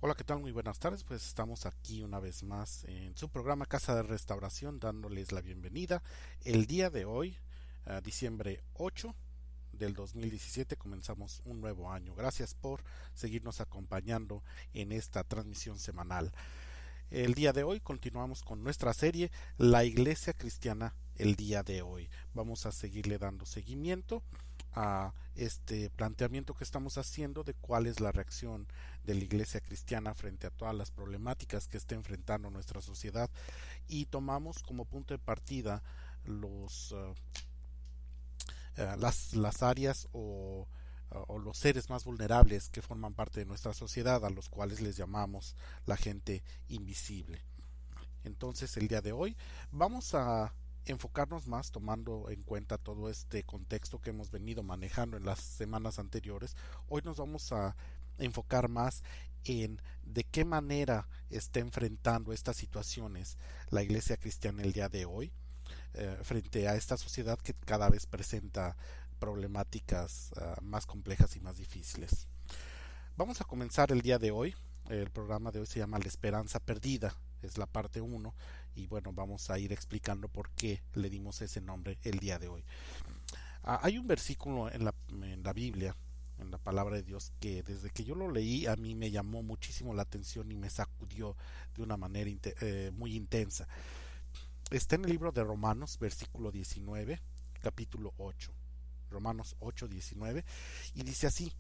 Hola, ¿qué tal? Muy buenas tardes. Pues estamos aquí una vez más en su programa Casa de Restauración, dándoles la bienvenida. El día de hoy, diciembre 8 del 2017, comenzamos un nuevo año. Gracias por seguirnos acompañando en esta transmisión semanal. El día de hoy continuamos con nuestra serie La Iglesia Cristiana el día de hoy. Vamos a seguirle dando seguimiento a este planteamiento que estamos haciendo de cuál es la reacción de la Iglesia Cristiana frente a todas las problemáticas que está enfrentando nuestra sociedad, y tomamos como punto de partida los las áreas o los seres más vulnerables que forman parte de nuestra sociedad, a los cuales les llamamos la gente invisible. Entonces, el día de hoy vamos a enfocarnos más, tomando en cuenta todo este contexto que hemos venido manejando en las semanas anteriores. Hoy nos vamos a enfocar más en de qué manera está enfrentando estas situaciones la Iglesia Cristiana el día de hoy, frente a esta sociedad que cada vez presenta problemáticas más complejas y más difíciles. Vamos a comenzar el día de hoy. El programa de hoy se llama La Esperanza Perdida, es la parte uno, y bueno, vamos a ir explicando por qué le dimos ese nombre el día de hoy. Hay un versículo en la Biblia, en la palabra de Dios, que desde que yo lo leí a mí me llamó muchísimo la atención y me sacudió de una manera muy intensa. Está en el libro de Romanos, versículo 19, capítulo 8. Romanos 8:19, y dice así: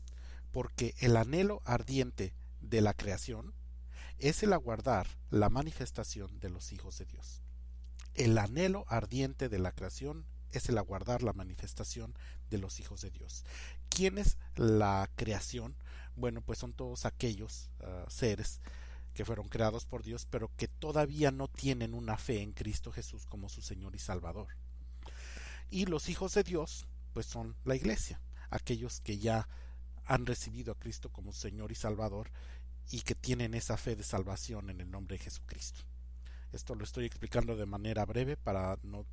porque el anhelo ardiente de la creación es el aguardar la manifestación de los hijos de Dios. El anhelo ardiente de la creación es el aguardar la manifestación de los hijos de Dios. ¿Quién es la creación? Bueno, pues son todos aquellos seres que fueron creados por Dios, pero que todavía no tienen una fe en Cristo Jesús como su Señor y Salvador. Y los hijos de Dios, pues son la iglesia, aquellos que ya han recibido a Cristo como Señor y Salvador y que tienen esa fe de salvación en el nombre de Jesucristo. Esto lo estoy explicando de manera breve para no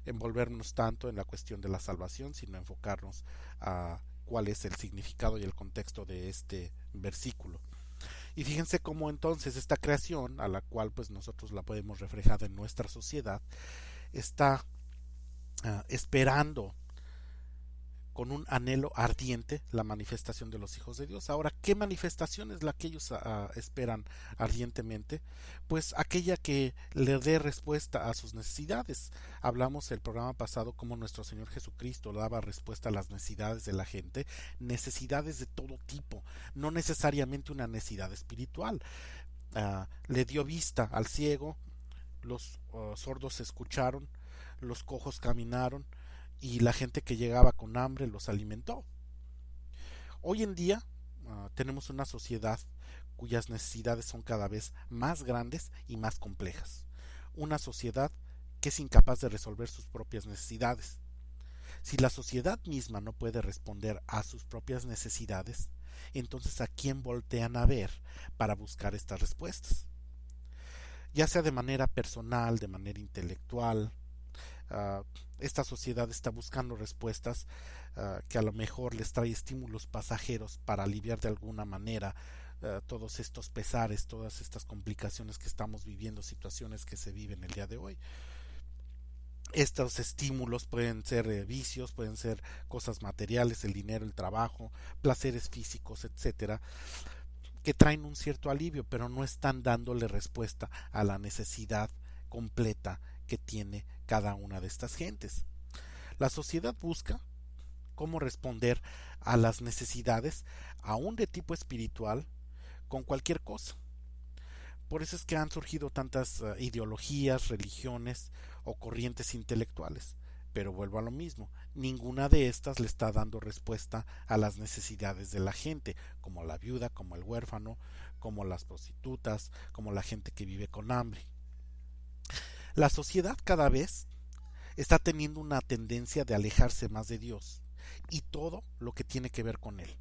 envolvernos tanto en la cuestión de la salvación, sino enfocarnos a cuál es el significado y el contexto de este versículo. Y fíjense cómo entonces esta creación, a la cual pues nosotros la podemos reflejar en nuestra sociedad, está esperando con un anhelo ardiente la manifestación de los hijos de Dios. Ahora, ¿qué manifestación es la que ellos esperan ardientemente? Pues aquella que le dé respuesta a sus necesidades. Hablamos el programa pasado cómo nuestro Señor Jesucristo daba respuesta a las necesidades de la gente, necesidades de todo tipo, no necesariamente una necesidad espiritual. Le dio vista al ciego, los sordos escucharon, los cojos caminaron, y la gente que llegaba con hambre los alimentó. Hoy en día tenemos una sociedad cuyas necesidades son cada vez más grandes y más complejas. Una sociedad que es incapaz de resolver sus propias necesidades. Si la sociedad misma no puede responder a sus propias necesidades, entonces ¿a quién voltean a ver para buscar estas respuestas? Ya sea de manera personal, de manera intelectual. Esta sociedad está buscando respuestas que a lo mejor les trae estímulos pasajeros para aliviar de alguna manera todos estos pesares, todas estas complicaciones que estamos viviendo, situaciones que se viven el día de hoy. Estos estímulos pueden ser vicios, pueden ser cosas materiales, el dinero, el trabajo, placeres físicos, etcétera, que traen un cierto alivio, pero no están dándole respuesta a la necesidad completa que tiene cada una de estas gentes. La sociedad busca cómo responder a las necesidades, aún de tipo espiritual, con cualquier cosa. Por eso es que han surgido tantas ideologías, religiones o corrientes intelectuales. Pero vuelvo a lo mismo, ninguna de estas le está dando respuesta a las necesidades de la gente, como la viuda, como el huérfano, como las prostitutas, como la gente que vive con hambre. La sociedad cada vez está teniendo una tendencia de alejarse más de Dios y todo lo que tiene que ver con Él.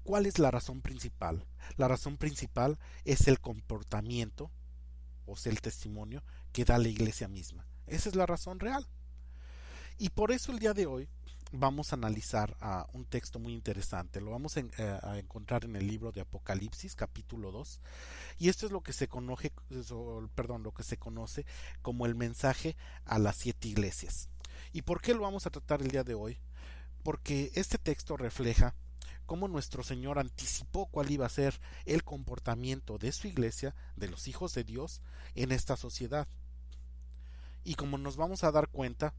¿Cuál es la razón principal? La razón principal es el comportamiento, o sea, el testimonio que da la iglesia misma. Esa es la razón real. Y por eso el día de hoy vamos a analizar un texto muy interesante. Lo vamos a encontrar en el libro de Apocalipsis, capítulo 2. Y esto es lo que se conoce, lo que se conoce como el mensaje a las 7 iglesias. ¿Y por qué lo vamos a tratar el día de hoy? Porque este texto refleja cómo nuestro Señor anticipó cuál iba a ser el comportamiento de su iglesia, de los hijos de Dios, en esta sociedad. Y como nos vamos a dar cuenta,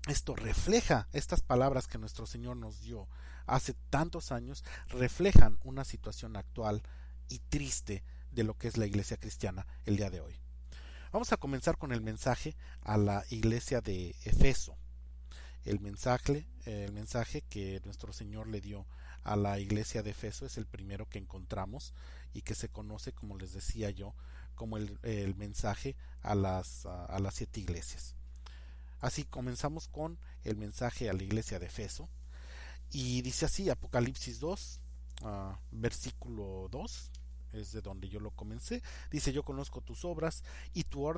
esto refleja, estas palabras que nuestro Señor nos dio hace tantos años, reflejan una situación actual y triste de lo que es la iglesia cristiana el día de hoy. Vamos a comenzar con el mensaje a la iglesia de Efeso. El mensaje que nuestro Señor le dio a la iglesia de Efeso es el primero que encontramos y que se conoce, como les decía yo, como el mensaje a las 7 iglesias. Así comenzamos con el mensaje a la iglesia de Efeso y dice así, Apocalipsis 2, versículo 2, es de donde yo lo comencé. Dice: yo conozco tus obras y tu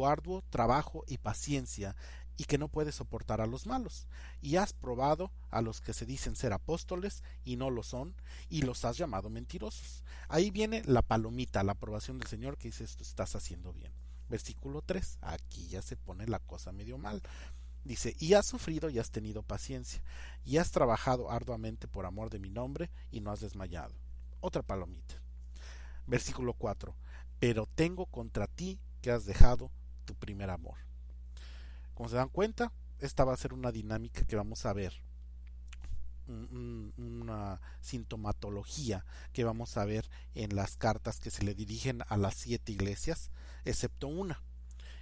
arduo trabajo y paciencia, y que no puedes soportar a los malos, y has probado a los que se dicen ser apóstoles y no lo son, y los has llamado mentirosos. Ahí viene la palomita, la aprobación del Señor, que dice: esto estás haciendo bien. Versículo 3, aquí ya se pone la cosa medio mal. Dice: y has sufrido y has tenido paciencia, y has trabajado arduamente por amor de mi nombre, y no has desmayado. Otra palomita. Versículo 4, pero tengo contra ti que has dejado tu primer amor. Como se dan cuenta, esta va a ser una dinámica que vamos a ver, una sintomatología que vamos a ver en las cartas que se le dirigen a las 7 iglesias, excepto una,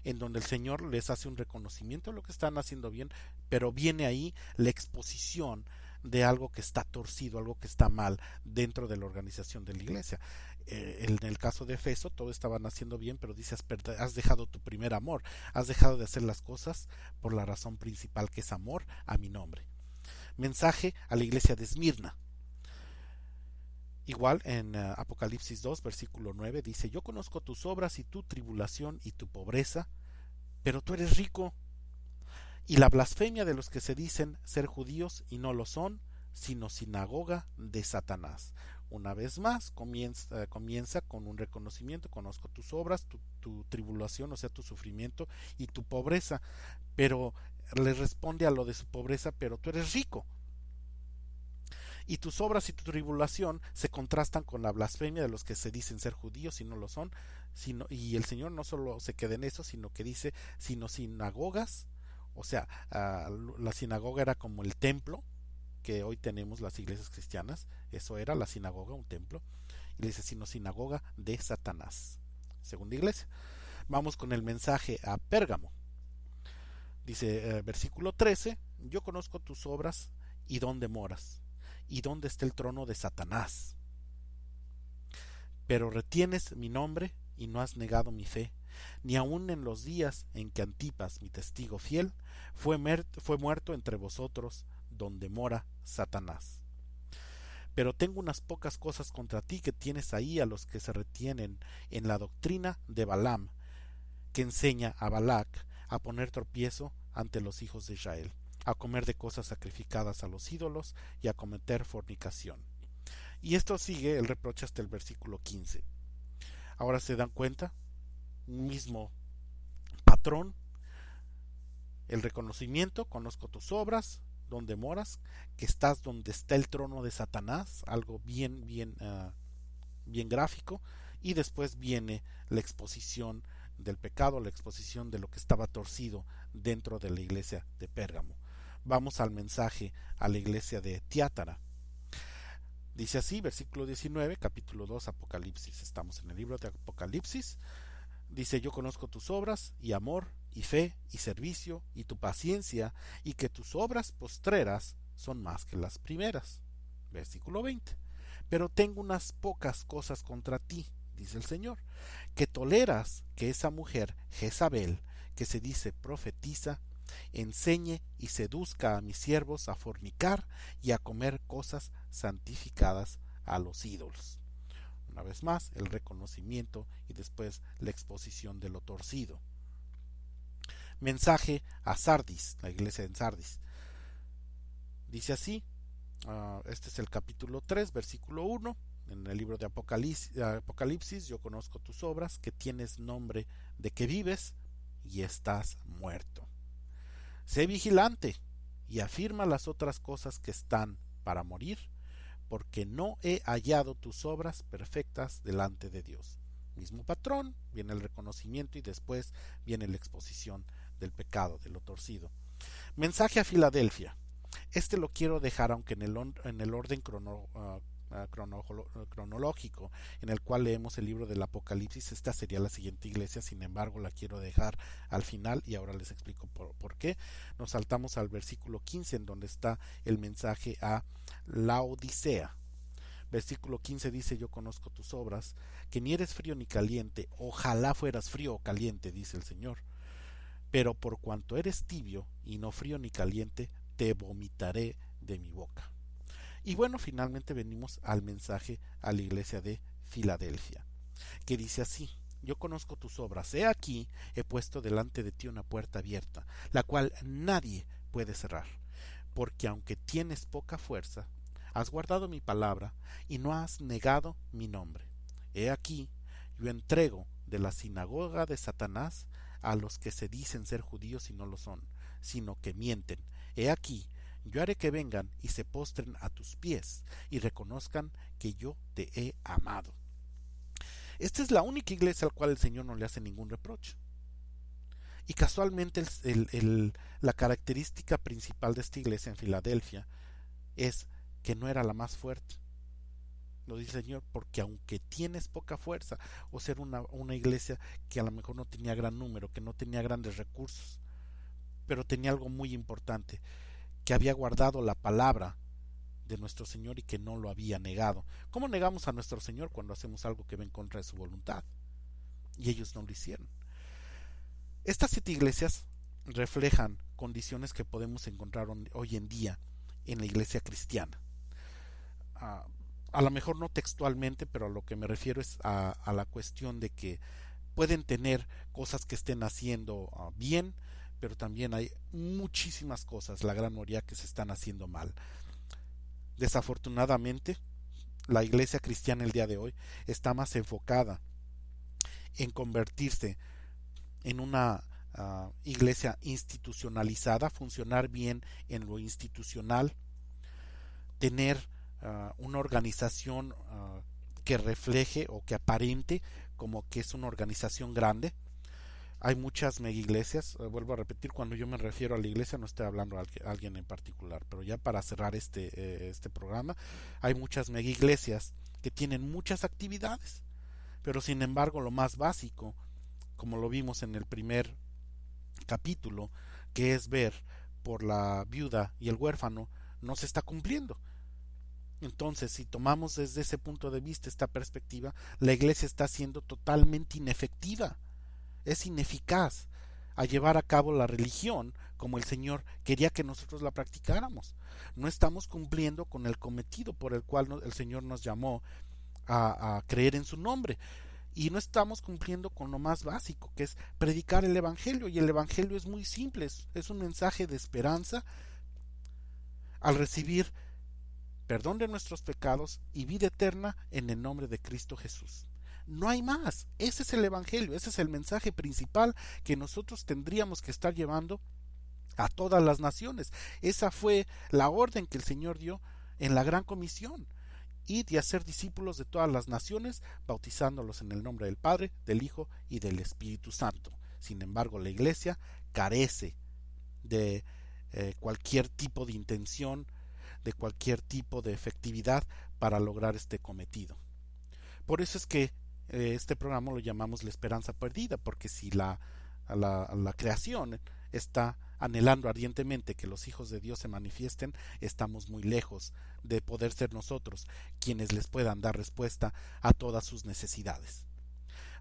en donde el Señor les hace un reconocimiento de lo que están haciendo bien, pero viene ahí la exposición de algo que está torcido, algo que está mal dentro de la organización de la iglesia. En el caso de Efeso, todo estaban haciendo bien, pero dice: has dejado tu primer amor, has dejado de hacer las cosas por la razón principal, que es amor a mi nombre. Mensaje a la iglesia de Esmirna. Igual en Apocalipsis 2, versículo 9, dice: yo conozco tus obras y tu tribulación y tu pobreza, pero tú eres rico, y la blasfemia de los que se dicen ser judíos y no lo son, sino sinagoga de Satanás. Una vez más comienza con un reconocimiento: conozco tus obras, tu tribulación, o sea, tu sufrimiento, y tu pobreza, pero le responde a lo de su pobreza: pero tú eres rico. Y tus obras y tu tribulación se contrastan con la blasfemia de los que se dicen ser judíos y no lo son, y el Señor no solo se queda en eso, sino que dice: sino sinagogas. O sea, la sinagoga era como el templo que hoy tenemos las iglesias cristianas. Eso era la sinagoga, un templo. Y le dice: sino sinagoga de Satanás. Segunda iglesia. Vamos con el mensaje a Pérgamo. Dice, versículo 13: yo conozco tus obras y dónde moras, y dónde está el trono de Satanás. Pero retienes mi nombre y no has negado mi fe, ni aun en los días en que Antipas, mi testigo fiel, fue muerto entre vosotros, donde mora Satanás. Pero tengo unas pocas cosas contra ti, que tienes ahí a los que se retienen en la doctrina de Balaam, que enseña a Balac a poner tropiezo ante los hijos de Israel, a comer de cosas sacrificadas a los ídolos y a cometer fornicación. Y esto sigue el reproche hasta el versículo 15. Ahora se dan cuenta, mismo patrón, el reconocimiento: conozco tus obras, donde moras, que estás donde está el trono de Satanás, algo bien gráfico, y después viene la exposición del pecado, la exposición de lo que estaba torcido dentro de la iglesia de Pérgamo. Vamos al mensaje a la iglesia de Tiátara. Dice así, versículo 19, capítulo 2, Apocalipsis. Estamos en el libro de Apocalipsis. Dice: yo conozco tus obras, y amor, y fe, y servicio, y tu paciencia, y que tus obras postreras son más que las primeras. Versículo 20. Pero tengo unas pocas cosas contra ti, dice el Señor, que toleras que esa mujer Jezabel, que se dice profetiza, enseñe y seduzca a mis siervos a fornicar y a comer cosas santificadas a los ídolos. Una vez más, el reconocimiento y después la exposición de lo torcido. Mensaje a Sardis, la iglesia en Sardis. Dice así, este es el capítulo 3, versículo 1, en el libro de Apocalipsis: yo conozco tus obras, que tienes nombre de que vives y estás muerto. Sé vigilante y afirma las otras cosas que están para morir, porque no he hallado tus obras perfectas delante de Dios. Mismo patrón, viene el reconocimiento y después viene la exposición del pecado, de lo torcido. Mensaje a Filadelfia. Este lo quiero dejar, aunque en el orden cronológico en el cual leemos el libro del Apocalipsis, esta sería la siguiente iglesia. Sin embargo, la quiero dejar al final y ahora les explico por qué. Nos saltamos al versículo 15, en donde está el mensaje a Laodicea. Versículo 15 dice: yo conozco tus obras, que ni eres frío ni caliente. Ojalá fueras frío o caliente, dice el Señor. Pero por cuanto eres tibio y no frío ni caliente, te vomitaré de mi boca. Y bueno, finalmente venimos al mensaje a la iglesia de Filadelfia, que dice así: yo conozco tus obras, he aquí, he puesto delante de ti una puerta abierta, la cual nadie puede cerrar, porque aunque tienes poca fuerza, has guardado mi palabra y no has negado mi nombre. He aquí, yo entrego de la sinagoga de Satanás a los que se dicen ser judíos y no lo son, sino que mienten. He aquí, yo haré que vengan y se postren a tus pies y reconozcan que yo te he amado. Esta es la única iglesia al cual el Señor no le hace ningún reproche. Y casualmente la característica principal de esta iglesia en Filadelfia es que no era la más fuerte. Lo dice el Señor, porque aunque tienes poca fuerza, o ser una iglesia que a lo mejor no tenía gran número, que no tenía grandes recursos, pero tenía algo muy importante, que había guardado la palabra de nuestro Señor y que no lo había negado. ¿Cómo negamos a nuestro Señor cuando hacemos algo que va en contra de su voluntad? Y ellos no lo hicieron. Estas 7 iglesias reflejan condiciones que podemos encontrar hoy en día en la iglesia cristiana. A lo mejor no textualmente, pero a lo que me refiero es a la cuestión de que pueden tener cosas que estén haciendo bien, pero también hay muchísimas cosas, la gran mayoría, que se están haciendo mal. Desafortunadamente, la iglesia cristiana el día de hoy está más enfocada en convertirse en una iglesia institucionalizada, funcionar bien en lo institucional, tener una organización que refleje o que aparente como que es una organización grande. Hay muchas mega iglesias, vuelvo a repetir, cuando yo me refiero a la iglesia no estoy hablando a alguien en particular, pero ya para cerrar este programa, hay muchas mega iglesias que tienen muchas actividades, pero sin embargo lo más básico, como lo vimos en el primer capítulo, que es ver por la viuda y el huérfano, no se está cumpliendo. Entonces, si tomamos desde ese punto de vista esta perspectiva, la iglesia está siendo totalmente inefectiva, es ineficaz a llevar a cabo la religión como el Señor quería que nosotros la practicáramos. No estamos cumpliendo con el cometido por el cual el Señor nos llamó a creer en su nombre. Y no estamos cumpliendo con lo más básico, que es predicar el Evangelio. Y el Evangelio es muy simple, es un mensaje de esperanza al recibir perdón de nuestros pecados y vida eterna en el nombre de Cristo Jesús. No hay más. Ese es el Evangelio, ese es el mensaje principal que nosotros tendríamos que estar llevando a todas las naciones. Esa fue la orden que el Señor dio en la gran comisión: id y hacer discípulos de todas las naciones, bautizándolos en el nombre del Padre, del Hijo y del Espíritu Santo. Sin embargo, la iglesia carece de cualquier tipo de intención, de cualquier tipo de efectividad para lograr este cometido. Por eso es que este programa lo llamamos La Esperanza Perdida, porque si la creación está anhelando ardientemente que los hijos de Dios se manifiesten, estamos muy lejos de poder ser nosotros quienes les puedan dar respuesta a todas sus necesidades.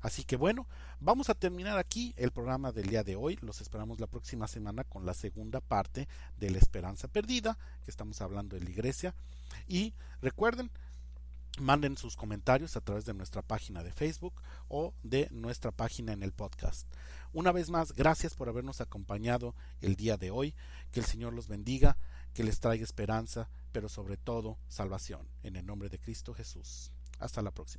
Así que bueno, vamos a terminar aquí el programa del día de hoy. Los esperamos la próxima semana con la segunda parte de La Esperanza Perdida, que estamos hablando de la iglesia. Y recuerden, manden sus comentarios a través de nuestra página de Facebook o de nuestra página en el podcast. Una vez más, gracias por habernos acompañado el día de hoy. Que el Señor los bendiga, que les traiga esperanza, pero sobre todo salvación. En el nombre de Cristo Jesús. Hasta la próxima.